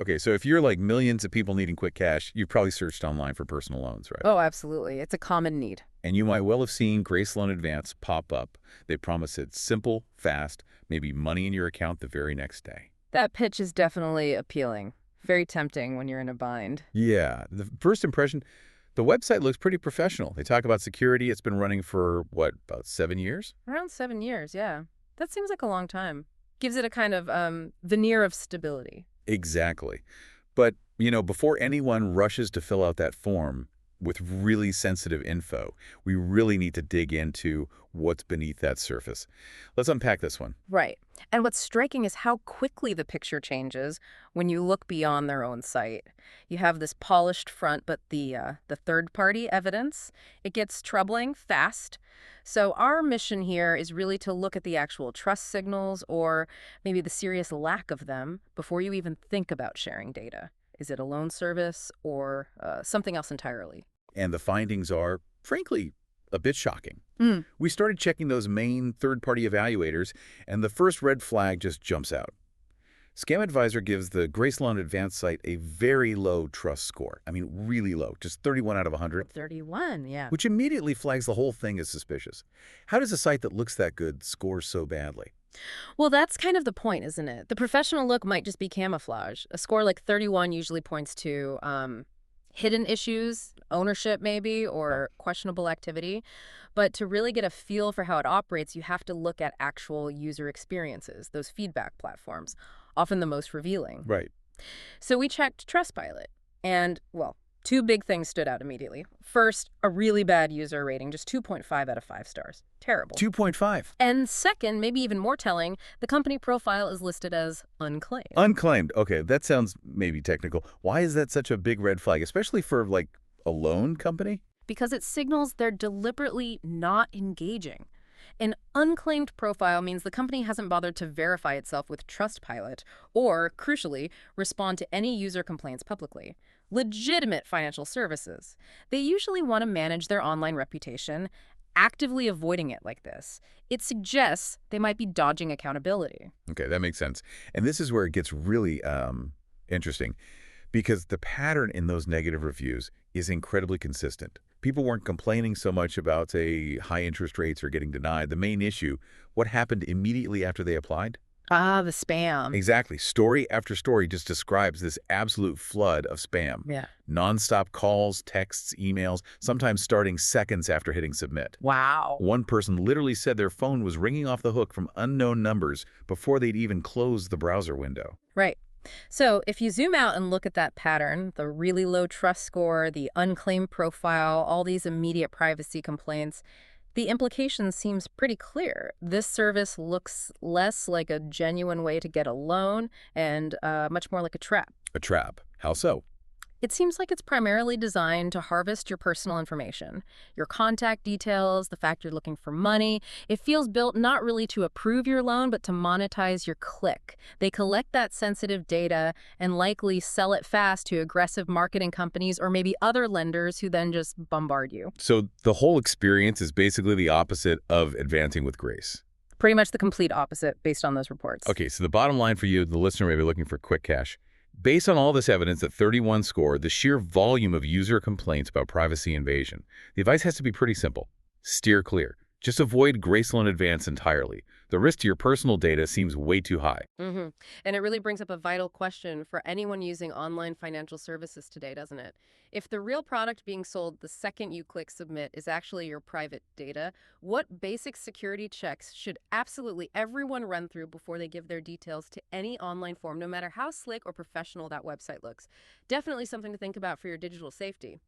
Okay, so if you're like millions of people needing quick cash, you've probably searched online for personal loans, right? Oh, absolutely. It's a common need. And you might well have seen Grace Loan Advance pop up. They promise it's simple, fast, maybe money in your account the very next day. That pitch is definitely appealing. Very tempting when you're in a bind. Yeah, the first impression, the website looks pretty professional. They talk about security. It's been running for, what, about 7 years? Around 7 years, yeah. That seems like a long time. Gives it a kind of veneer of stability. Exactly. But, before anyone rushes to fill out that form with really sensitive info, we really need to dig into what's beneath that surface. Let's unpack this one. Right. And what's striking is how quickly the picture changes when you look beyond their own site. You have this polished front, but the third-party evidence, it gets troubling fast. So our mission here is really to look at the actual trust signals or maybe the serious lack of them before you even think about sharing data. Is it a loan service or something else entirely? And the findings are, frankly, a bit shocking. Mm. We started checking those main third-party evaluators, and the first red flag just jumps out. Scam Advisor gives the Grace Loan Advance site a very low trust score. I mean, really low, just 31 out of 100, 31, yeah. which immediately flags the whole thing as suspicious. How does a site that looks that good score so badly? Well, that's kind of the point, isn't it? The professional look might just be camouflage. A score like 31 usually points to hidden issues, ownership maybe, or questionable activity. But to really get a feel for how it operates, you have to look at actual user experiences, those feedback platforms, often the most revealing. Right. So we checked Trustpilot, and, well, two big things stood out immediately. First, a really bad user rating, just 2.5 out of 5 stars. Terrible. 2.5. And second, maybe even more telling, the company profile is listed as unclaimed. Unclaimed. Okay, that sounds maybe technical. Why is that such a big red flag, especially for, like, a loan company? Because it signals they're deliberately not engaging. An unclaimed profile means the company hasn't bothered to verify itself with Trustpilot or, crucially, respond to any user complaints publicly. Legitimate financial services. They usually want to manage their online reputation, actively avoiding it like this. It suggests they might be dodging accountability. Okay, that makes sense. And this is where it gets really interesting, because the pattern in those negative reviews is incredibly consistent. People weren't complaining so much about, say, high interest rates or getting denied. The main issue, what happened immediately after they applied? Ah, the spam. Exactly. Story after story just describes this absolute flood of spam. Yeah. Nonstop calls, texts, emails, sometimes starting seconds after hitting submit. Wow. One person literally said their phone was ringing off the hook from unknown numbers before they'd even closed the browser window. Right. So if you zoom out and look at that pattern, the really low trust score, the unclaimed profile, all these immediate privacy complaints, the implication seems pretty clear. This service looks less like a genuine way to get a loan and much more like a trap. A trap. How so? It seems like it's primarily designed to harvest your personal information, your contact details, the fact you're looking for money. It feels built not really to approve your loan, but to monetize your click. They collect that sensitive data and likely sell it fast to aggressive marketing companies or maybe other lenders who then just bombard you. So the whole experience is basically the opposite of advancing with grace. Pretty much the complete opposite based on those reports. Okay, so the bottom line for you, the listener may be looking for quick cash. Based on all this evidence, that 31 score, the sheer volume of user complaints about privacy invasion, the advice has to be pretty simple. Steer clear. Just avoid Grace Loan Advance entirely. The risk to your personal data seems way too high. Mm-hmm. And it really brings up a vital question for anyone using online financial services today, doesn't it? If the real product being sold the second you click submit is actually your private data, what basic security checks should absolutely everyone run through before they give their details to any online form, no matter how slick or professional that website looks? Definitely something to think about for your digital safety.